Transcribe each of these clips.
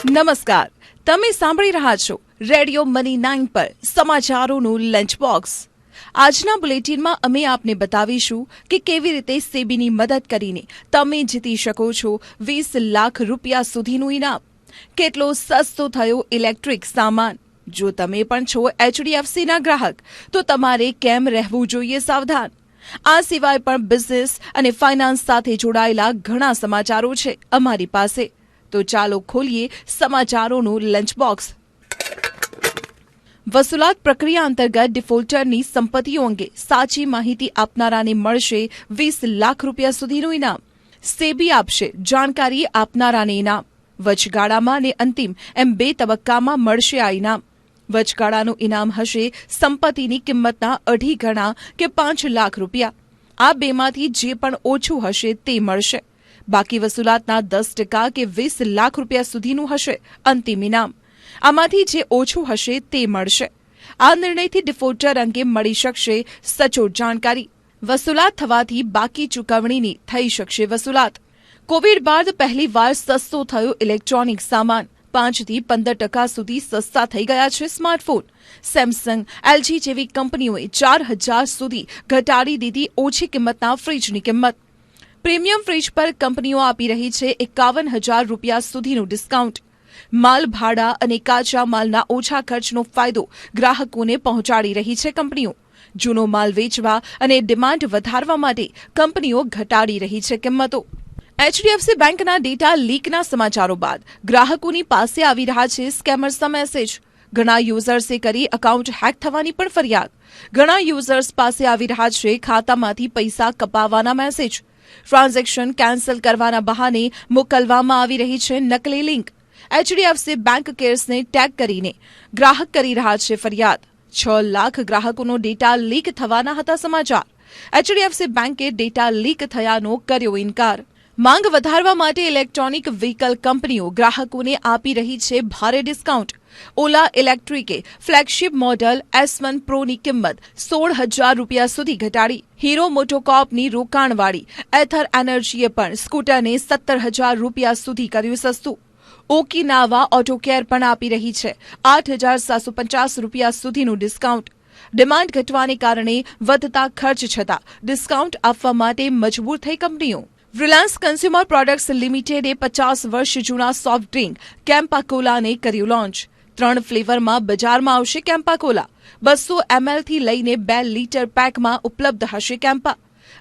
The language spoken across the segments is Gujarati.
નમસ્કાર, તમે સાંભળી રહ્યા છો રેડિયો મની 9 પર સમાચારોનું લંચ બોક્સ। આજના બુલેટિનમાં અમે આપને બતાવીશું કે કેવી રીતે સેબીની મદદ કરીને તમે જીતી શકો છો 20 લાખ રૂપિયા સુધીનું ઇનામ। કેટલો સસ્તો થયો ઇલેક્ટ્રિક સામાન। જો તમે પણ છો HDFCના ગ્રાહક તો તમારે કેમ રહેવું જોઈએ સાવધાન। આ સિવાય પણ બિઝનેસ અને ફાઇનાન્સ સાથે જોડાયેલા ઘણા સમાચારો છે અમારી પાસે। તો ચાલો ખોલીએ સમાચારોનું લંચ બોક્સ। વસૂલાત પ્રક્રિયા અંતર્ગત ડિફોલ્ટરની સંપત્તિઓ અંગે સાચી માહિતી આપનારાને મળશે 20 લાખ રૂપિયા સુધીનું ઇનામ। સેબી આપશે જાણકારી આપનારાને ઇનામ। વચગાળામાં અને અંતિમ એમ 2 તબક્કામાં મળશે આ ઇનામ। વચગાળાનું ઇનામ હશે સંપત્તિની કિંમતના 2.5 ગણા કે 5 લાખ રૂપિયા। આ બેમાંથી જે પણ ઓછું હશે તે મળશે। બાકી વસૂલાતના 10% કે 20 લાખ રૂપિયા સુધીનું હશે અંતિમ ઇનામ। આમાંથી જે ઓછું હશે તે મળશે। આ નિર્ણયથી ડિફોલ્ટર અંગે મળી શકશે સચોટ જાણકારી। વસૂલાત થવાથી બાકી ચૂકવણીની થઈ શકશે વસૂલાત। કોવિડ બાદ પહેલીવાર સસ્તો થયો ઇલેક્ટ્રોનિક સામાન। 5 થી 15% સુધી સસ્તા થઈ ગયા છે સ્માર્ટફોન। સેમસંગ, LG જેવી કંપનીઓએ 4,000 સુધી ઘટાડી દીધી ઓછી કિંમતના ફ્રીજની કિંમત। પ્રીમિયમ ફ્રીજ પર કંપનીઓ આપી રહી છે 51,000 રૂપિયા સુધીનું ડિસ્કાઉન્ટ। માલ ભાડા અને કાચા માલના ઓછા ખર્ચનો ફાયદો ગ્રાહકોને પહોંચાડી રહી છે કંપનીઓ। જૂનો માલ વેચવા અને ડિમાન્ડ વધારવા માટે કંપનીઓ ઘટાડી રહી છે કિંમતો। HDFC બેંકના ડેટા લીકના સમાચારો બાદ ગ્રાહકોની પાસે આવી રહ્યા છે સ્કેમર્સના મેસેજ। ઘણા યુઝર્સે કરી એકાઉન્ટ હેક થવાની પણ ફરિયાદ। ઘણા યુઝર્સ પાસે આવી રહ્યા છે ખાતામાંથી પૈસા કપાવવાના મેસેજ। ટ્રાન્ઝેક્શન કેન્સલ કરવાના બહાને મોકલવામાં આવી રહી છે નકલી લિંક। HDFC બેંક કેર્સને ટેગ કરીને ગ્રાહક કરી રહ્યા છે ફરિયાદ। 6 લાખ ગ્રાહકોનો ડેટા લીક થવાના હતા સમાચાર। HDFC બેંકે ડેટા લીક થયાનો કર્યો ઇનકાર। માંગ વધારવા માટે ઇલેક્ટ્રોનિક વ્હીકલ કંપનીઓ ગ્રાહકોને આપી રહી છે ભારે ડિસ્કાઉન્ટ। ઓલા ઇલેક્ટ્રિકે ફ્લેગશિપ મોડલ S1 પ્રોની કિંમત 16,000 રૂપિયા સુધી ઘટાડી। હીરો મોટોકોર્પની રોકાણવાળી એથર એનર્જીએ પણ સ્કૂટરને 17,000 રૂપિયા સુધી કર્યું સસ્તું। ઓકિનાવા ઓટોકેર પણ આપી રહી છે 8,750 રૂપિયા સુધીનું ડિસ્કાઉન્ટ। ડિમાન્ડ ઘટવાને કારણે વધતા ખર્ચ છતાં ડિસ્કાઉન્ટ આપવા માટે મજબૂર થઈ કંપનીઓ। રિલાયન્સ કન્ઝ્યુમર પ્રોડક્ટ્સ લિમિટેડે 50 વર્ષ જૂના સોફ્ટ ડ્રિંક કેમ્પા કોલાને કર્યું લોન્ચ। 3 ફ્લેવરમાં બજારમાં આવશે કેમ્પા કોલા। 200 ml થી લઈને 2 લીટર પેકમાં ઉપલબ્ધ હશે કેમ્પા।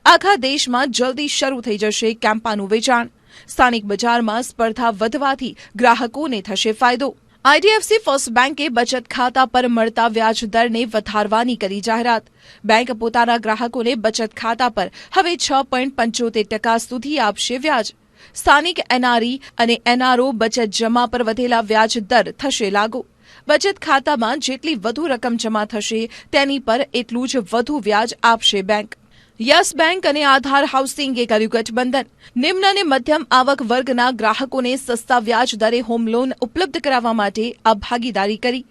આખા દેશમાં જલ્દી શરૂ થઈ જશે કેમ્પાનું વેચાણ। સ્થાનિક બજારમાં સ્પર્ધા વધવાથી ગ્રાહકોને થશે ફાયદો। IDFC ફર્સ્ટ બેંકે બચત ખાતા પર મળતા વ્યાજ દરને વધારવાની કરી જાહેરાત। બેંક પોતાના ગ્રાહકોને બચત ખાતા પર હવે 6.75% સુધી આપશે વ્યાજ। સ્થાનિક NRE અને NRO બચત જમા પર વધેલા વ્યાજ દર થશે લાગુ। બચત ખાતામાં જેટલી વધુ રકમ જમા થશે તેની પર એટલું જ વધુ વ્યાજ આપશે બેંક। યસ બેંક અને આધાર હાઉસિંગે કર્યું ગઠબંધન। નિમ્ન અને મધ્યમ આવક વર્ગના ગ્રાહકોને સસ્તા વ્યાજ દરે હોમ લોન ઉપલબ્ધ કરાવવા માટે આ ભાગીદારી કરી।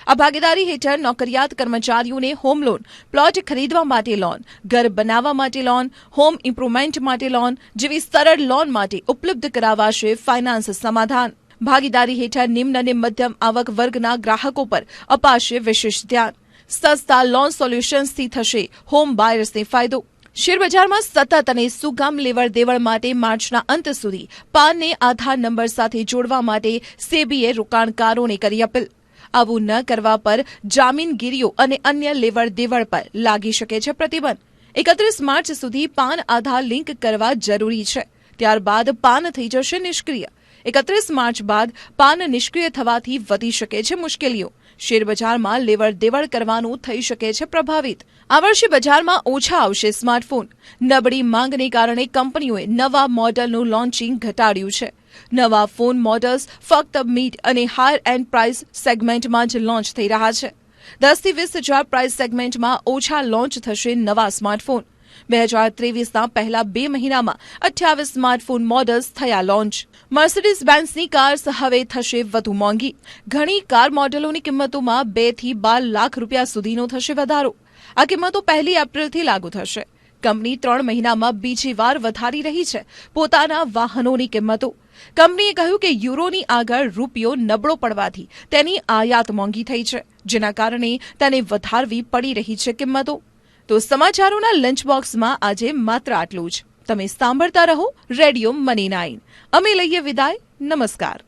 આ ભાગીદારી હેઠળ નોકરિયાત કર્મચારીઓને હોમ લોન, પ્લોટ ખરીદવા માટે લોન, ઘર બનાવવા માટે લોન, હોમ ઇમ્પ્રુવમેન્ટ માટે લોન જેવી સરળ લોન માટે ઉપલબ્ધ કરાવાશે ફાઇનાન્સ સમાધાન। ભાગીદારી હેઠળ નિમ્ન અને મધ્યમ આવક વર્ગના ગ્રાહકો પર અપાશે વિશેષ ધ્યાન। સસ્તા લોન સોલ્યુશન્સથી થશે હોમ બાયર્સને ફાયદો। શેરબજારમાં સતત અને સુગમ લેવડ દેવડ માટે માર્ચના અંત સુધી પાનને આધાર નંબર સાથે જોડવા માટે સેબીએ રોકાણકારોને કરી અપીલ। આવું ન કરવા પર જામીનગીરીઓ અને અન્ય લેવડ દેવડ પર લાગી શકે છે પ્રતિબંધ। 31 માર્ચ સુધી પાન આધાર લિંક કરવા જરૂરી છે, ત્યારબાદ પાન થઈ જશે નિષ્ક્રિય। 31 માર્ચ બાદ પાન નિષ્ક્રિય થવાથી વધી શકે છે મુશ્કેલીઓ। શેરબજારમાં લેવડ દેવડ કરવાનું થઈ શકે છે પ્રભાવિત। આ વર્ષે બજારમાં ઓછા આવશે સ્માર્ટફોન। નબળી માંગને કારણે કંપનીઓએ નવા મોડલનું લોન્ચિંગ ઘટાડ્યું છે। નવા ફોન મોડલ્સ ફક્ત મિડ અને હાયર એન્ડ પ્રાઇસ સેગમેન્ટમાં જ લોન્ચ થઈ રહ્યા છે। 10 થી 20 હજાર પ્રાઇસ સેગમેન્ટમાં ઓછા લોન્ચ થશે નવા સ્માર્ટફોન। 2023ના પહેલા 2 મહિનામાં 28 સ્માર્ટફોન મોડલ્સ થયા લોન્ચ। મર્સિડીઝ બેન્ઝની કાર્સ હવે થશે વધુ મોંઘી। ઘણી કાર મોડેલોની કિંમતોમાં 2 થી 12 લાખ રૂપિયા સુધીનો થશે વધારો। આ કિંમતો 1 એપ્રિલથી લાગુ થશે। કંપની 3 મહિનામાં બીજી વાર વધારી રહી છે પોતાના વાહનોની કિંમતો. કંપનીએ કહ્યું કે યુરોની આગળ રૂપિયો નબળો પડવાથી તેની આયાત મોંઘી થઈ છે, જેના કારણે તેને વધારવી પડી રહી છે કિંમતો. તો સમાચારોના લંચ બોક્સમાં આજે માત્ર આટલું જ. તમે સાંભળતા રહો રેડિયો મની 9. અમે લઈએ વિદાય. નમસ્કાર.